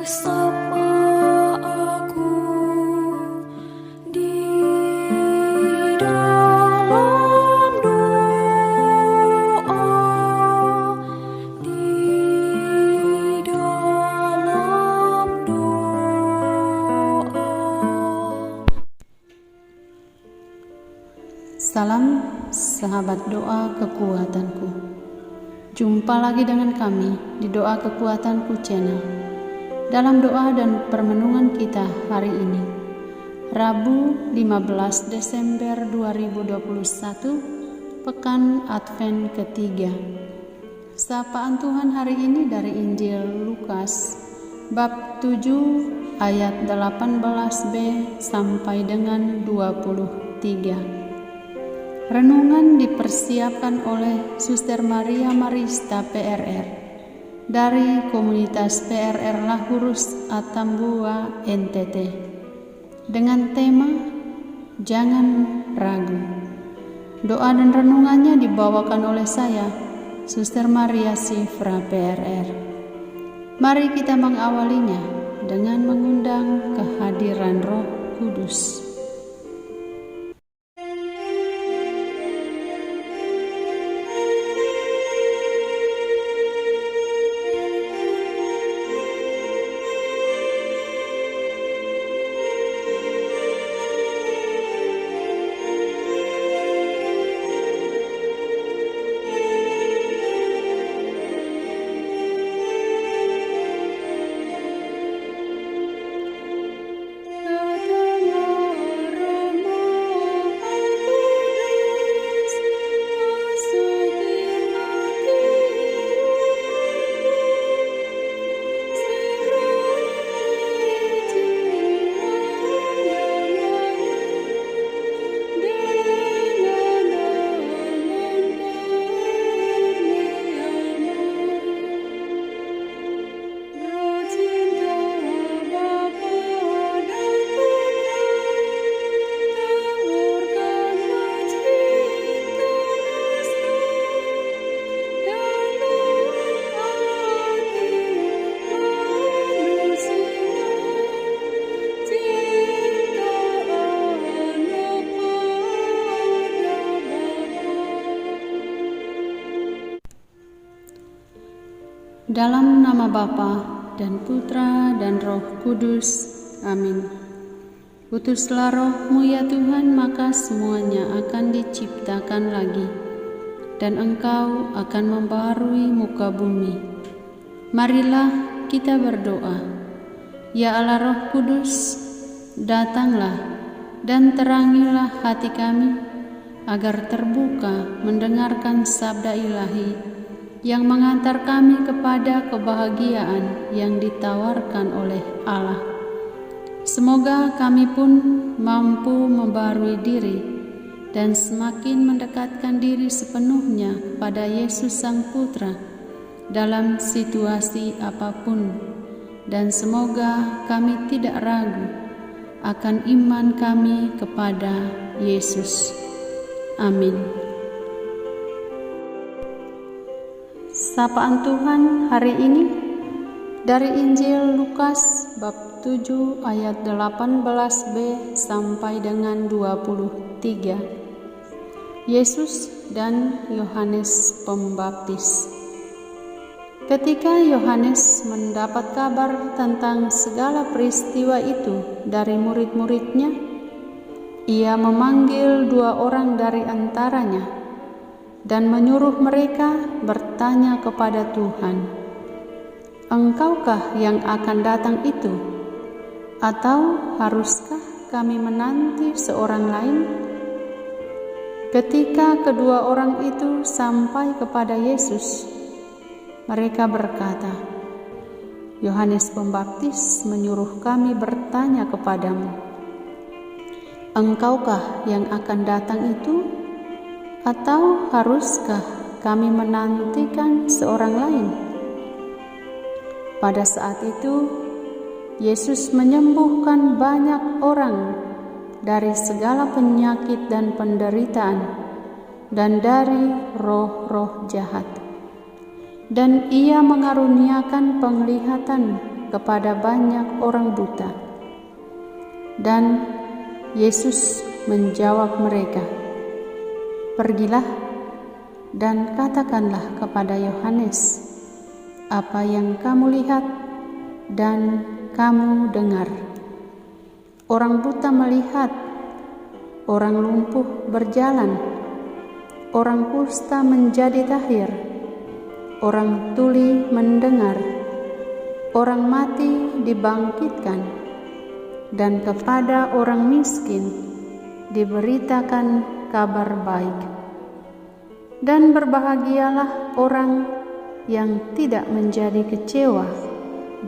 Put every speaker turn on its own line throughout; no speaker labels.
Sapa aku di dalam doa, di dalam doa.
Salam sahabat doa kekuatanku. Jumpa lagi dengan kami di Doa Kekuatanku Channel. Dalam doa dan permenungan kita hari ini, Rabu 15 Desember 2021, Pekan Advent ketiga. Sapaan Tuhan hari ini dari Injil Lukas, bab 7 ayat 18b sampai dengan 23. Renungan dipersiapkan oleh Suster Maria Marista PRR dari komunitas PRR Lahurus Atambua NTT dengan tema Jangan Ragu. Doa dan renungannya dibawakan oleh saya, Suster Maria Sifra PRR. Mari kita mengawalinya dengan mengundang kehadiran Roh Kudus. Dalam nama Bapa dan Putra dan Roh Kudus. Amin. Utuslah Roh-Mu ya Tuhan, maka semuanya akan diciptakan lagi, dan Engkau akan membaharui muka bumi. Marilah kita berdoa. Ya Allah Roh Kudus, datanglah dan terangilah hati kami, agar terbuka mendengarkan sabda ilahi yang mengantar kami kepada kebahagiaan yang ditawarkan oleh Allah. Semoga kami pun mampu membaharui diri dan semakin mendekatkan diri sepenuhnya kepada Yesus Sang Putra dalam situasi apapun, dan semoga kami tidak ragu akan iman kami kepada Yesus. Amin. Sapaan Tuhan hari ini dari Injil Lukas bab 7 ayat 18b sampai dengan 23. Yesus dan Yohanes Pembaptis. Ketika Yohanes mendapat kabar tentang segala peristiwa itu dari murid-muridnya, ia memanggil 2 orang dari antaranya dan menyuruh mereka bertanya kepada Tuhan, "Engkaukah yang akan datang itu? Atau haruskah kami menanti seorang lain?" Ketika kedua orang itu sampai kepada Yesus, mereka berkata, "Yohanes Pembaptis menyuruh kami bertanya kepadamu, engkaukah yang akan datang itu? Atau haruskah kami menantikan seorang lain?" Pada saat itu, Yesus menyembuhkan banyak orang dari segala penyakit dan penderitaan dan dari roh-roh jahat. Dan ia mengaruniakan penglihatan kepada banyak orang buta. Dan Yesus menjawab mereka, "Pergilah dan katakanlah kepada Yohanes apa yang kamu lihat dan kamu dengar. Orang buta melihat, orang lumpuh berjalan, orang kusta menjadi tahir, orang tuli mendengar, orang mati dibangkitkan, dan kepada orang miskin diberitakan kabar baik. Dan berbahagialah orang yang tidak menjadi kecewa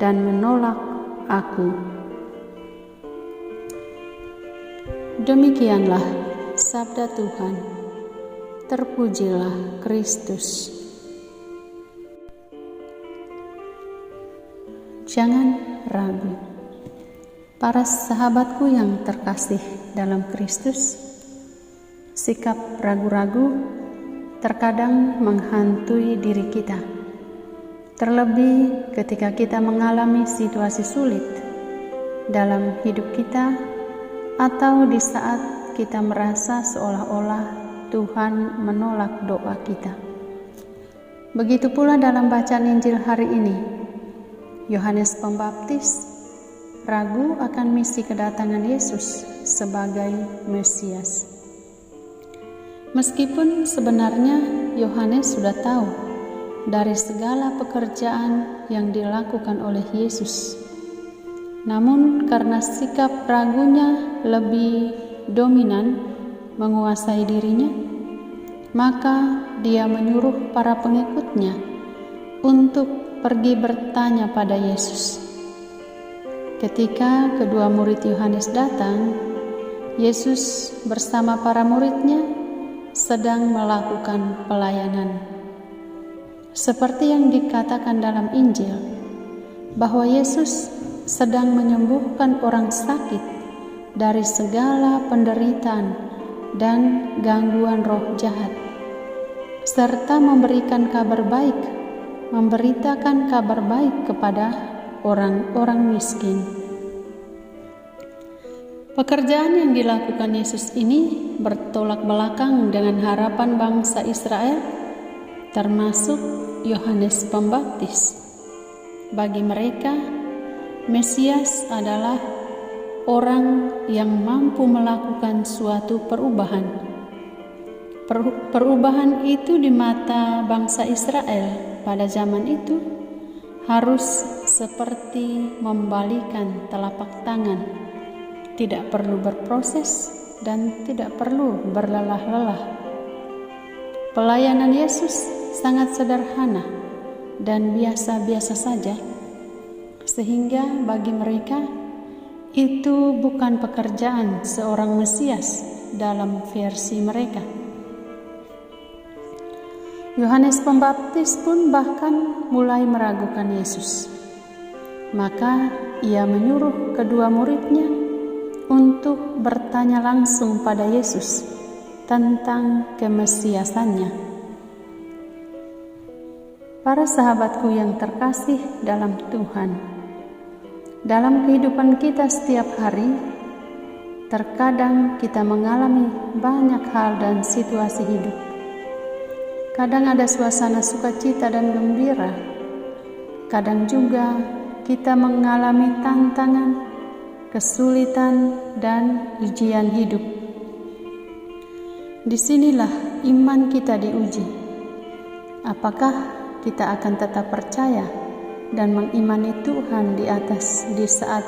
dan menolak Aku." Demikianlah sabda Tuhan. Terpujilah Kristus. Jangan ragu. Para sahabatku yang terkasih dalam Kristus, sikap ragu-ragu terkadang menghantui diri kita. Terlebih ketika kita mengalami situasi sulit dalam hidup kita, atau di saat kita merasa seolah-olah Tuhan menolak doa kita. Begitu pula dalam bacaan Injil hari ini, Yohanes Pembaptis ragu akan misi kedatangan Yesus sebagai Mesias. Meskipun sebenarnya Yohanes sudah tahu dari segala pekerjaan yang dilakukan oleh Yesus, namun karena sikap ragunya lebih dominan menguasai dirinya, maka dia menyuruh para pengikutnya untuk pergi bertanya pada Yesus. Ketika kedua murid Yohanes datang, Yesus bersama para muridnya sedang melakukan pelayanan. Seperti yang dikatakan dalam Injil, bahwa Yesus sedang menyembuhkan orang sakit dari segala penderitaan dan gangguan roh jahat, serta memberikan kabar baik, memberitakan kabar baik kepada orang-orang miskin. Pekerjaan yang dilakukan Yesus ini bertolak belakang dengan harapan bangsa Israel, termasuk Yohanes Pembaptis. Bagi mereka, Mesias adalah orang yang mampu melakukan suatu perubahan. Perubahan itu di mata bangsa Israel pada zaman itu harus seperti membalikan telapak tangan, tidak perlu berproses dan tidak perlu berlelah-lelah. Pelayanan Yesus sangat sederhana dan biasa-biasa saja, sehingga bagi mereka itu bukan pekerjaan seorang Mesias dalam versi mereka. Yohanes Pembaptis pun bahkan mulai meragukan Yesus. Maka ia menyuruh kedua muridnya untuk bertanya langsung pada Yesus tentang kemesiasannya. Para sahabatku yang terkasih dalam Tuhan, dalam kehidupan kita setiap hari, terkadang kita mengalami banyak hal dan situasi hidup. Kadang ada suasana sukacita dan gembira, kadang juga kita mengalami tantangan, kesulitan, dan ujian hidup. Disinilah iman kita diuji. Apakah kita akan tetap percaya dan mengimani Tuhan di saat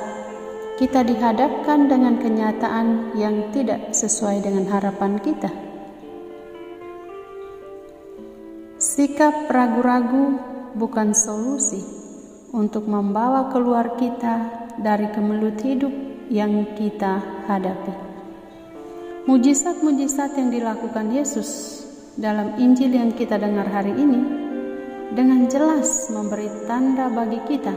kita dihadapkan dengan kenyataan yang tidak sesuai dengan harapan kita? Sikap ragu-ragu bukan solusi untuk membawa keluar kita dari kemelut hidup yang kita hadapi. Mujizat-mujizat yang dilakukan Yesus dalam Injil yang kita dengar hari ini dengan jelas memberi tanda bagi kita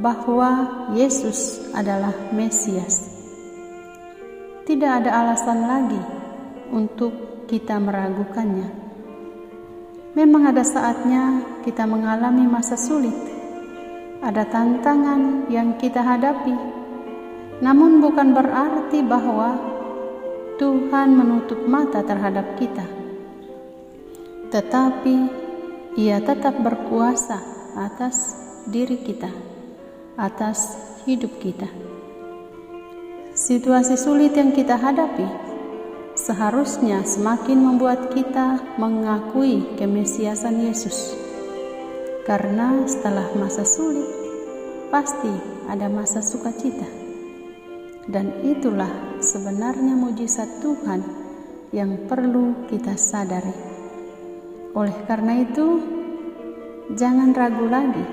bahwa Yesus adalah Mesias. Tidak ada alasan lagi untuk kita meragukannya. Memang ada saatnya kita mengalami masa sulit, Ada tantangan yang kita hadapi, namun bukan berarti bahwa Tuhan menutup mata terhadap kita, tetapi Ia tetap berkuasa atas diri kita, atas hidup kita. Situasi sulit yang kita hadapi seharusnya semakin membuat kita mengakui kemesiasan Yesus. Karena setelah masa sulit, pasti ada masa sukacita. Dan itulah sebenarnya mujizat Tuhan yang perlu kita sadari. Oleh karena itu, jangan ragu lagi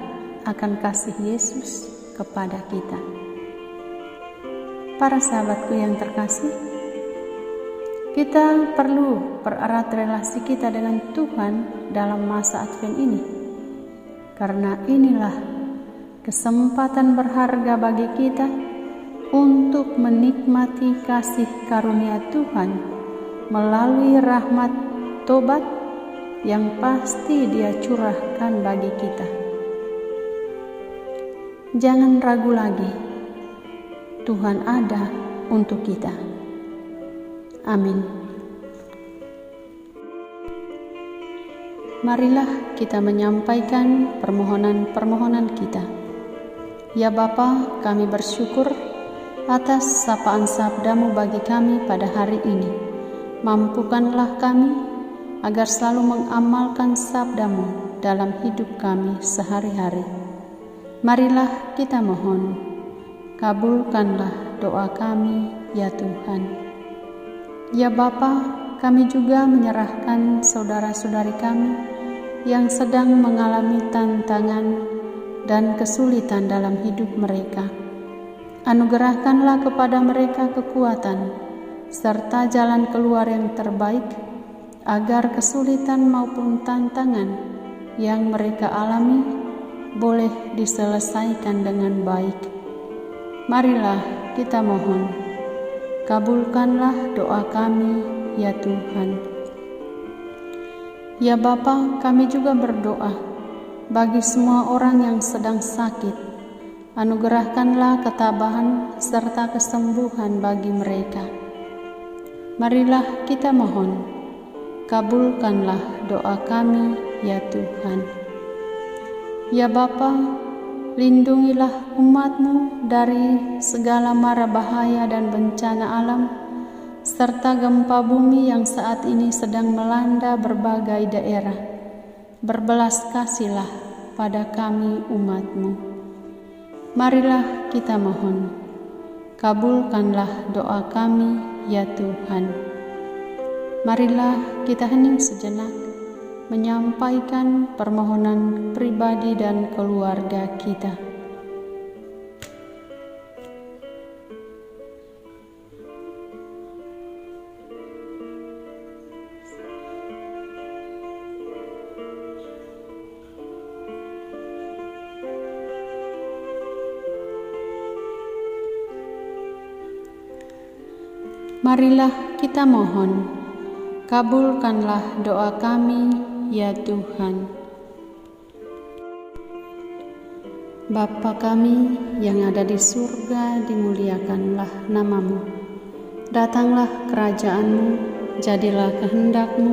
akan kasih Yesus kepada kita. Para sahabatku yang terkasih, kita perlu pererat relasi kita dengan Tuhan dalam masa Advent ini. Karena inilah kesempatan berharga bagi kita untuk menikmati kasih karunia Tuhan melalui rahmat tobat yang pasti Dia curahkan bagi kita. Jangan ragu lagi, Tuhan ada untuk kita. Amin. Marilah kita menyampaikan permohonan-permohonan kita. Ya Bapa, kami bersyukur atas sapaan sabda-Mu bagi kami pada hari ini. Mampukanlah kami agar selalu mengamalkan sabda-Mu dalam hidup kami sehari-hari. Marilah kita mohon, kabulkanlah doa kami, ya Tuhan. Ya Bapa, kami juga menyerahkan saudara-saudari kami yang sedang mengalami tantangan dan kesulitan dalam hidup mereka. Anugerahkanlah kepada mereka kekuatan serta jalan keluar yang terbaik, agar kesulitan maupun tantangan yang mereka alami boleh diselesaikan dengan baik. Marilah kita mohon, kabulkanlah doa kami, ya Tuhan. Ya Bapa, kami juga berdoa bagi semua orang yang sedang sakit. Anugerahkanlah ketabahan serta kesembuhan bagi mereka. Marilah kita mohon, kabulkanlah doa kami, ya Tuhan. Ya Bapa, lindungilah umat-Mu dari segala mara bahaya dan bencana alam, serta gempa bumi yang saat ini sedang melanda berbagai daerah. Berbelas kasihlah pada kami umat-Mu. Marilah kita mohon, kabulkanlah doa kami, ya Tuhan. Marilah kita hening sejenak, menyampaikan permohonan pribadi dan keluarga kita. Marilah kita mohon, kabulkanlah doa kami, ya Tuhan. Bapa kami yang ada di surga, dimuliakanlah nama-Mu. Datanglah kerajaan-Mu, jadilah kehendak-Mu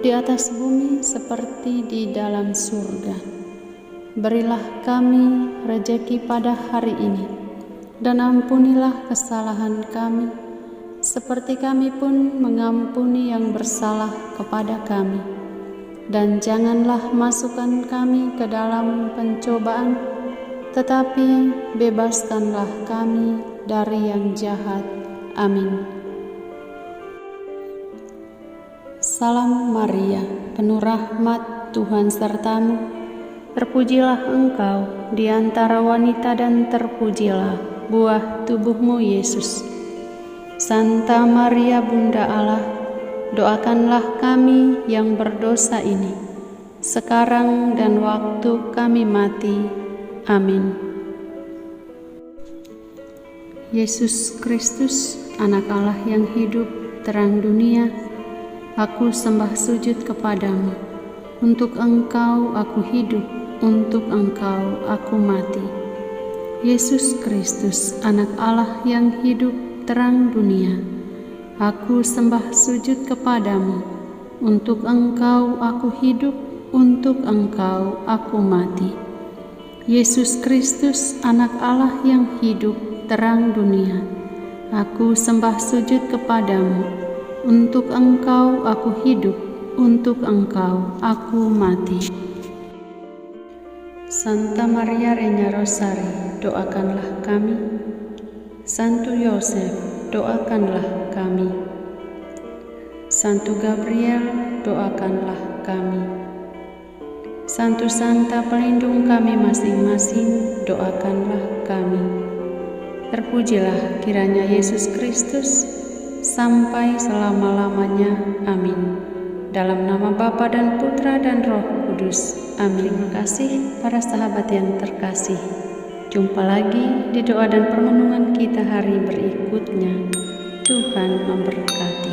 di atas bumi seperti di dalam surga. Berilah kami rejeki pada hari ini, dan ampunilah kesalahan kami, seperti kami pun mengampuni yang bersalah kepada kami. Dan janganlah masukkan kami ke dalam pencobaan, tetapi bebaskanlah kami dari yang jahat. Amin. Salam Maria, penuh rahmat, Tuhan serta-Mu. Terpujilah Engkau di antara wanita dan terpujilah buah tubuh-Mu, Yesus. Santa Maria Bunda Allah, doakanlah kami yang berdosa ini, sekarang dan waktu kami mati. Amin. Yesus Kristus, Anak Allah yang hidup, terang dunia, aku sembah sujud kepadamu. Untuk Engkau aku hidup, untuk Engkau aku mati. Yesus Kristus, Anak Allah yang hidup, terang dunia, aku sembah sujud kepadamu. Untuk Engkau aku hidup, untuk Engkau aku mati. Yesus Kristus, Anak Allah yang hidup, terang dunia, aku sembah sujud kepadamu. Untuk Engkau aku hidup, untuk Engkau aku mati. Santa Maria Reina Rosari, doakanlah kami. Santo Yosef, doakanlah kami. Santo Gabriel, doakanlah kami. Santo Santa pelindung kami masing-masing, doakanlah kami. Terpujilah kiranya Yesus Kristus sampai selama-lamanya. Amin. Dalam nama Bapa dan Putra dan Roh Kudus. Amin. Terima kasih para sahabat yang terkasih. Jumpa lagi di doa dan permenungan kita hari berikutnya. Tuhan memberkati.